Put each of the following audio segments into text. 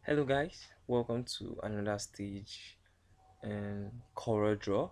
Hello guys, welcome to another stage in CorelDraw.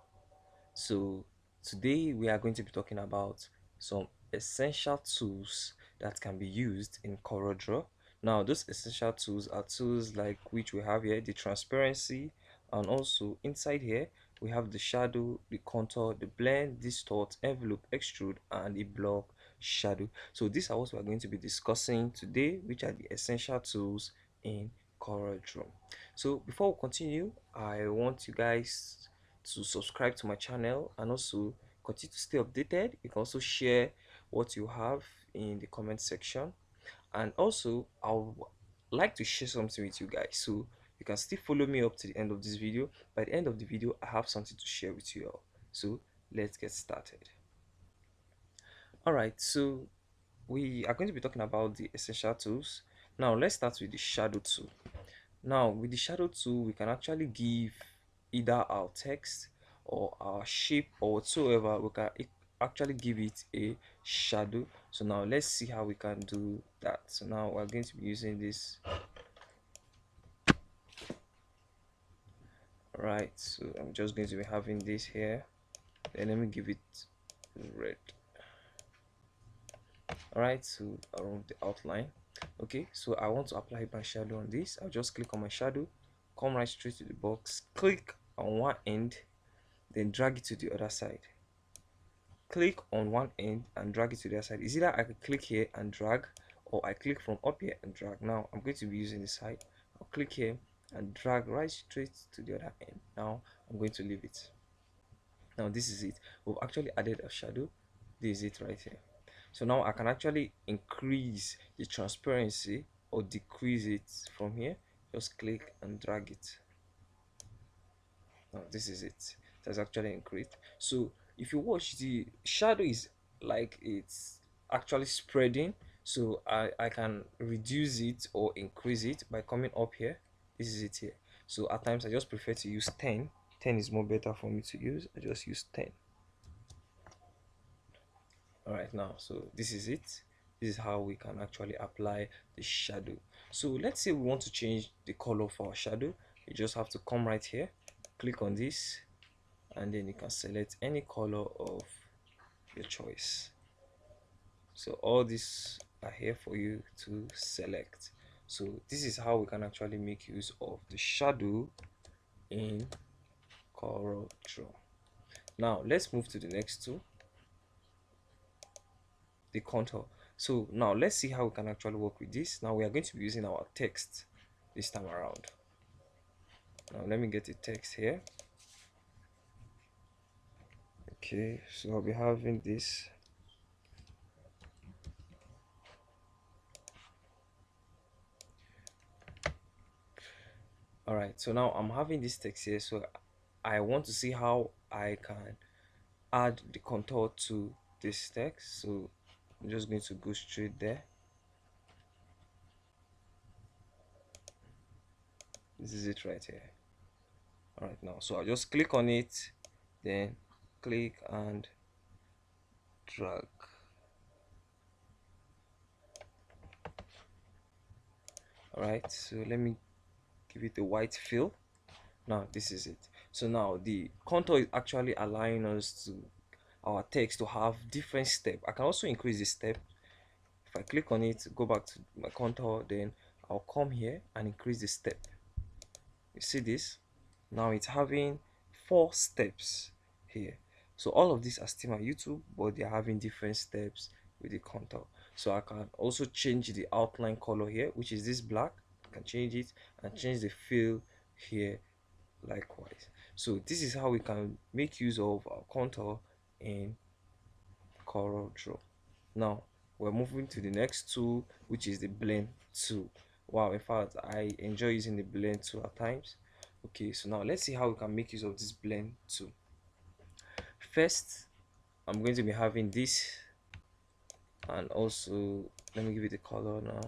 So today we are going to be talking about some essential tools that can be used in CorelDraw. Now those essential tools are tools like which we have here, the transparency, and also inside here we have the shadow, the contour, the blend, distort, envelope, extrude, and the block shadow. So these are what we are going to be discussing today, which are the essential tools in CorelDraw. So before we continue, I want you guys to subscribe to my channel and also continue to stay updated. You can also share what you have in the comment section, and also I would like to share something with you guys, so you can still follow me up to the end of this video. By the end of the video I have something to share with you all, so let's get started. All right, so we are going to be talking about the essential tools. Now let's start with the shadow tool. Now with the shadow tool we can actually give either our text or our shape or whatsoever. We can actually give it a shadow. So now let's see how we can do that. So now we're going to be using this. Right, so I'm just going to be having this here, then let me give it red. All right, so around the outline. Okay, so I want to apply my shadow on this. I'll just click on my shadow, come right straight to the box, click on one end, then drag it to the other side. Click on one end and drag it to the other side. Is either I can click here and drag, or I click from up here and drag. Now I'm going to be using the side. I'll click here and drag right straight to the other end. Now I'm going to leave it. Now this is it. We've actually added a shadow. This is it right here. So now I can actually increase the transparency or decrease it from here. Just click and drag it. Now this is it. It has actually increased. So if you watch, the shadow is like it's actually spreading. So I can reduce it or increase it by coming up here. This is it here. So at times I just prefer to use 10. 10 is more better for me to use. I just use 10. All right, now so this is it. This is how we can actually apply the shadow. So let's say we want to change the color for our shadow. You just have to come right here, click on this, and then you can select any color of your choice. So all these are here for you to select. So this is how we can actually make use of the shadow in CorelDraw. Now let's move to the next tool, the contour. So now let's see how we can actually work with this. Now we are going to be using our text this time around. Now let me get the text here. Okay, so I'll be having this. All right, so now I'm having this text here, so I want to see how I can add the contour to this text. So I'm just going to go straight there. This is it right here. All right, now so I'll just click on it, then click and drag. All right, so let me give it a white fill. Now this is it. So now the contour is actually allowing us to our text to have different step. I can also increase the step. If I click on it, go back to my contour, then I'll come here and increase the step. You see this? Now it's having 4 steps here. So all of these are still on YouTube, but they're having different steps with the contour. So I can also change the outline color here, which is this black. I can change it and change the fill here likewise. So this is how we can make use of our contour in CorelDraw. Now we're moving to the next tool, which is the blend tool. Wow, in fact I enjoy using the blend tool at times. Okay, so now let's see how we can make use of this blend tool. First, I'm going to be having this, and also let me give it a color now,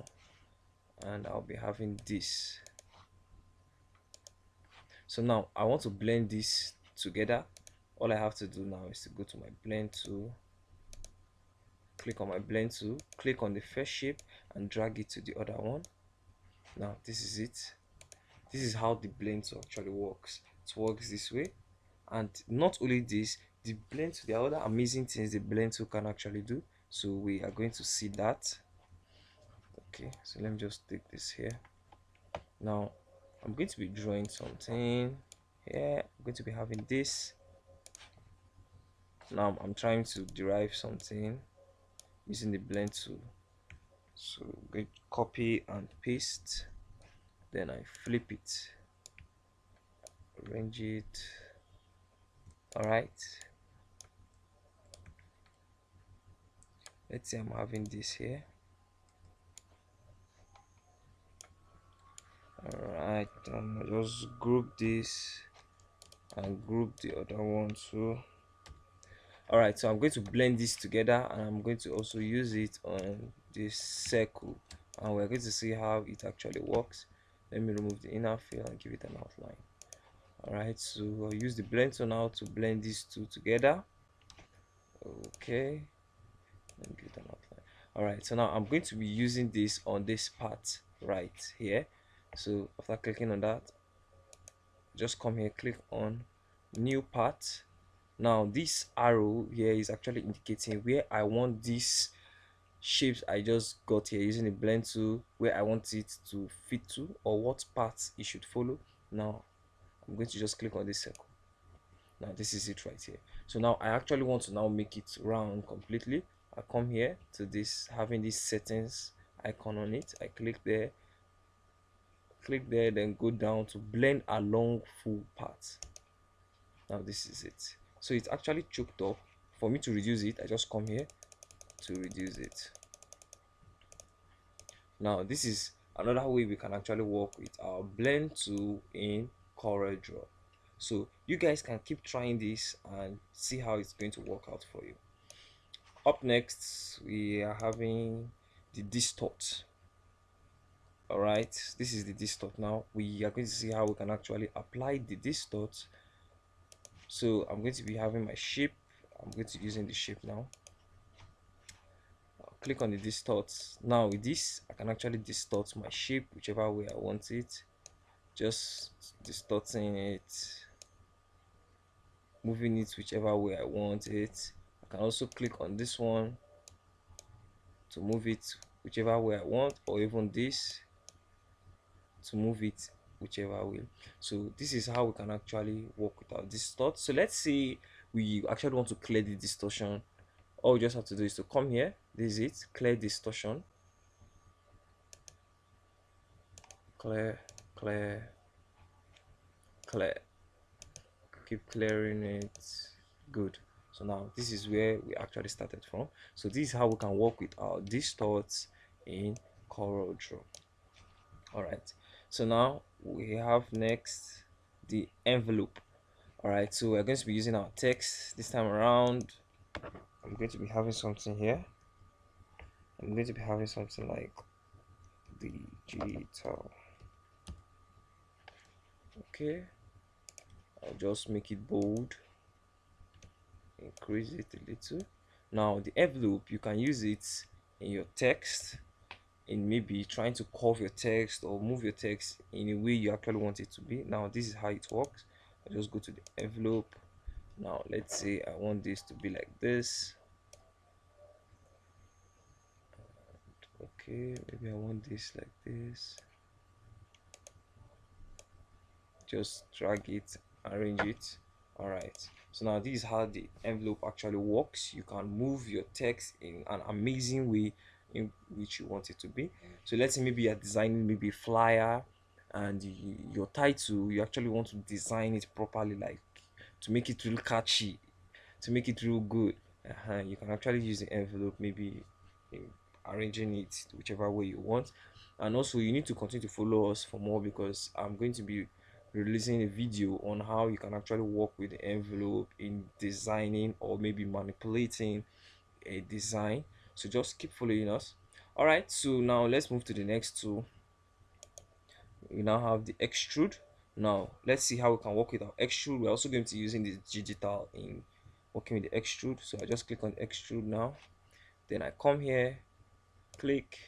and I'll be having this. So now I want to blend this together. All I have to do now is to go to my blend tool, click on my blend tool, click on the first shape and drag it to the other one. Now this is it. this is how the blend tool actually works. It works this way. And not only this, the blend tool, there are other amazing things the blend tool can actually do. So we are going to see that. Okay, so let me just take this here. Now I'm going to be drawing something here. I'm going to be having this. Now I'm trying to derive something using the blend tool. So go copy and paste, then I flip it, arrange it. All right, let's say I'm having this here. All right, just group this and group the other one too. All right, so I'm going to blend this together, and I'm going to also use it on this circle, and we're going to see how it actually works. Let me remove the inner fill and give it an outline. All right, so I'll use the blend tool now to blend these two together. Okay, let me give it an outline. All right, so now I'm going to be using this on this part right here. So after clicking on that, just come here, click on new part. Now this arrow here is actually indicating where I want these shapes I just got here using the blend tool, where I want it to fit to, or what parts it should follow. Now I'm going to just click on this circle. Now this is it right here. So now I actually want to now make it round completely. I come here to this, having this settings icon on it. I click there, then go down to blend along full part. Now this is it. So it's actually choked up. For me to reduce it, I just come here to reduce it. Now this is another way we can actually work with our blend tool in CorelDraw. So you guys can keep trying this and see how it's going to work out for you. Up next, we are having the distort. All right, this is the distort. Now we are going to see how we can actually apply the distort. So I'm going to be having my shape. I'm going to be using the shape now. I'll click on the distort. Now with this, I can actually distort my shape whichever way I want it. Just distorting it, moving it whichever way I want it. I can also click on this one to move it whichever way I want, or even this to move it whichever way. So this is how we can actually work with our distort. So let's say we actually want to clear the distortion. All we just have to do is to come here, this is it, clear distortion, clear, clear, clear, keep clearing it. Good. So now this is where we actually started from. So this is how we can work with our distorts in CorelDraw. All right, so now we have next the envelope. All right, so we're going to be using our text this time around. I'm going to be having something here. I'm going to be having something like digital. Okay, I'll just make it bold, increase it a little. Now the envelope, you can use it in your text, in maybe trying to curve your text or move your text in a way you actually want it to be. Now this is how it works. I just go to the envelope. Now let's say I want this to be like this. Okay, maybe I want this like this. Just drag it, arrange it. All right, so now this is how the envelope actually works. You can move your text in an amazing way in which you want it to be. So let's say maybe you're designing maybe a flyer, and your title, you actually want to design it properly, like to make it real catchy, to make it real good. You can actually use the envelope, maybe arranging it whichever way you want. And also you need to continue to follow us for more, because I'm going to be releasing a video on how you can actually work with the envelope in designing or maybe manipulating a design. So just keep following us. All right, so now let's move to the next tool. We now have the extrude. Now let's see how we can work with our extrude. We're also going to be using this digital in working with the extrude. So I just click on extrude now, then I come here, click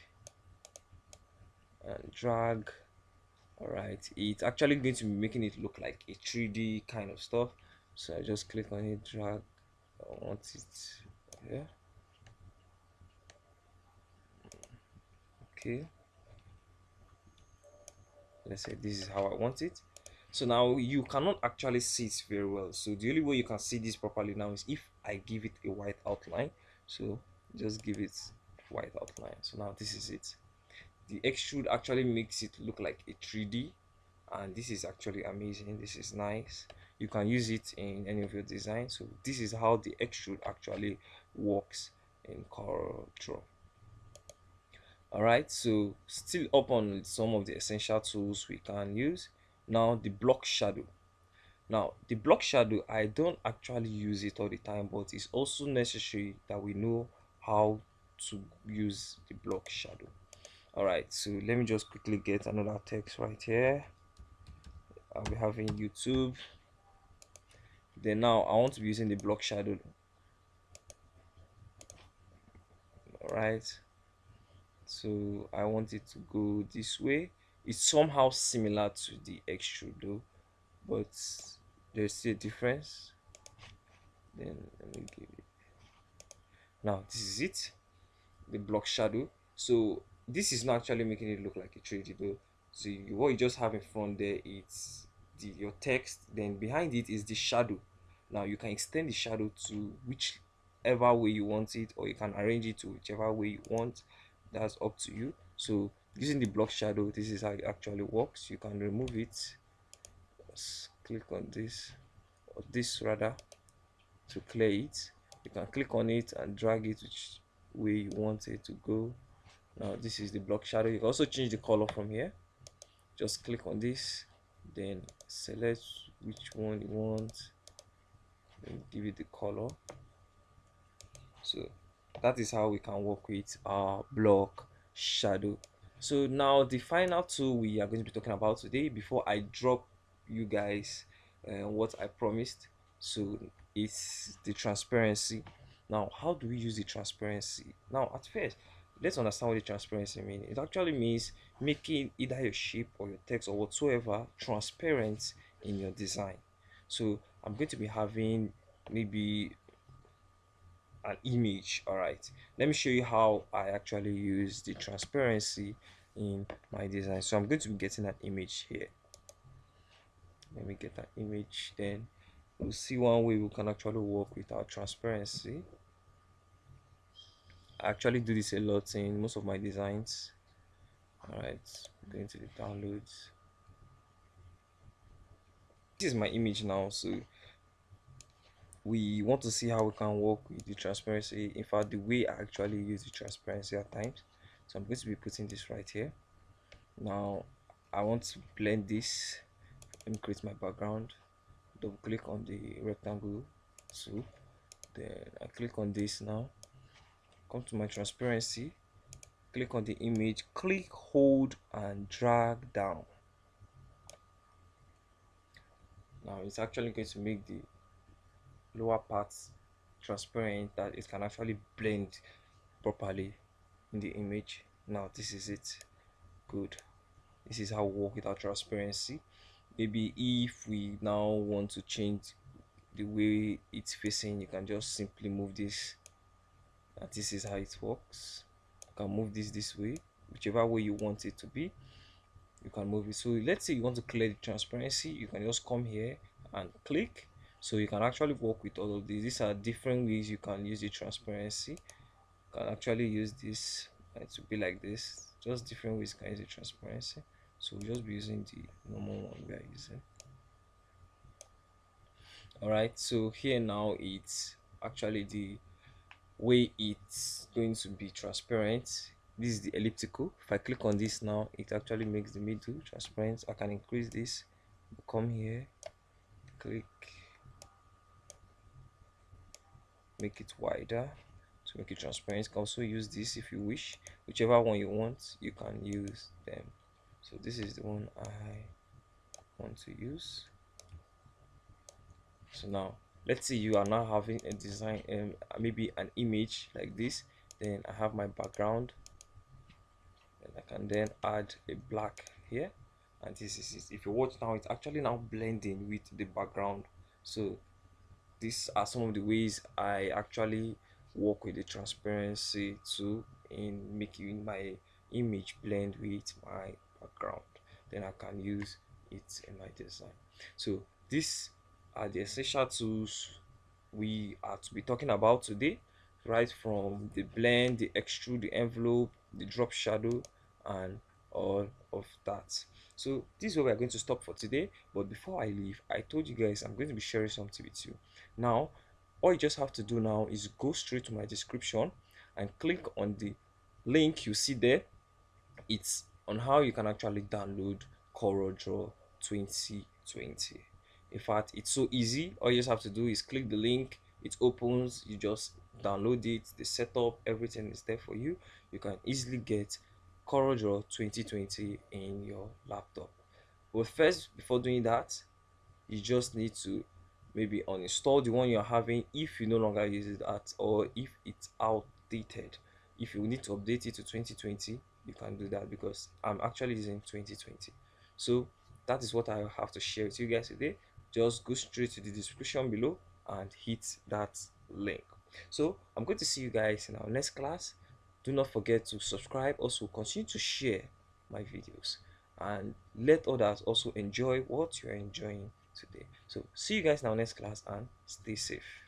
and drag All right, it's actually going to be making it look like a 3D kind of stuff. So I just click on it, drag. I want it here. Okay, let's say this is how I want it. So now you cannot actually see it very well, so the only way you can see this properly now is if I give it a white outline. So just give it white outline. So now this is it. The extrude actually makes it look like a 3D, and this is actually amazing. This is nice. You can use it in any of your designs. So this is how the extrude actually works in CorelDraw. All right, so still up on some of the essential tools we can use. Now the block shadow. Now the block shadow, I don't actually use it all the time, but it's also necessary that we know how to use the block shadow. All right, so let me just quickly get another text right here. I'll be having YouTube. Then now I want to be using the block shadow. All right, so I want it to go this way. It's somehow similar to the extrude though, but there's still a difference. Then let me give it. Now this is it, the block shadow. So this is not actually making it look like a 3D though. So what you just have in front there, it's your text, then behind it is the shadow. Now you can extend the shadow to whichever way you want it, or you can arrange it to whichever way you want. That's up to you. So using the block shadow, this is how it actually works. You can remove it. Just click on this, or this rather, to clear it. You can click on it and drag it which way you want it to go. Now this is the block shadow. You can also change the color from here. Just click on this, then select which one you want, then give it the color. So that is how we can work with our block shadow. So now the final tool we are going to be talking about today, before I drop you guys what I promised, so it's the transparency. Now how do we use the transparency? Now at first, let's understand what the transparency means. It actually means making either your shape or your text or whatsoever transparent in your design. So I'm going to be having maybe an image. All right, let me show you how I actually use the transparency in my design. So I'm going to be getting an image here. Let me get that image, then we'll see one way we can actually work with our transparency. I actually do this a lot in most of my designs. All right, going to the downloads. This is my image now, so we want to see how we can work with the transparency. In fact, the way I actually use the transparency at times. So I'm going to be putting this right here. Now I want to blend this. Let me create my background. Double click on the rectangle tool, then I click on this. Now come to my transparency, click on the image, click, hold and drag down. Now it's actually going to make the lower parts transparent, that it can actually blend properly in the image. Now this is it. Good. This is how we work with our transparency. Maybe if we now want to change the way it's facing, you can just simply move this. And this is how it works. You can move this way, whichever way you want it to be, you can move it. So let's say you want to clear the transparency, you can just come here and click. So you can actually work with all of these. These are different ways you can use the transparency. You can actually use this to be like this. Just different ways you can use the transparency. So we'll just be using the normal one we are using. All right, so here now it's actually the way it's going to be transparent. This is the elliptical. If I click on this now, it actually makes the middle transparent. I can increase this, come here, click, make it wider to make it transparent. You can also use this if you wish. Whichever one you want, you can use them. So this is the one I want to use. So now let's say you are now having a design, maybe an image like this. Then I have my background, and I can then add a black here. and this is it. If you watch now, it's actually now blending with the background. So these are some of the ways I actually work with the transparency tool in making my image blend with my background. Then I can use it in my design. So these are the essential tools we are to be talking about today, right from the blend, the extrude, the envelope, the drop shadow, and all of that. So this is where we are going to stop for today. But before I leave, I told you guys I'm going to be sharing something with you. Now, all you just have to do now is go straight to my description and click on the link you see there. It's on how you can actually download CorelDraw 2020. In fact, it's so easy. All you just have to do is click the link, it opens, you just download it, the setup, everything is there for you. You can easily get CorelDraw 2020 in your laptop. But first, before doing that, you just need to maybe uninstall the one you're having if you no longer use it at, or if it's outdated. If you need to update it to 2020, you can do that because I'm actually using 2020. So that is what I have to share with you guys today. Just go straight to the description below and hit that link. So I'm going to see you guys in our next class. Do not forget to subscribe. Also continue to share my videos and let others also enjoy what you're enjoying today. So see you guys in our next class and stay safe.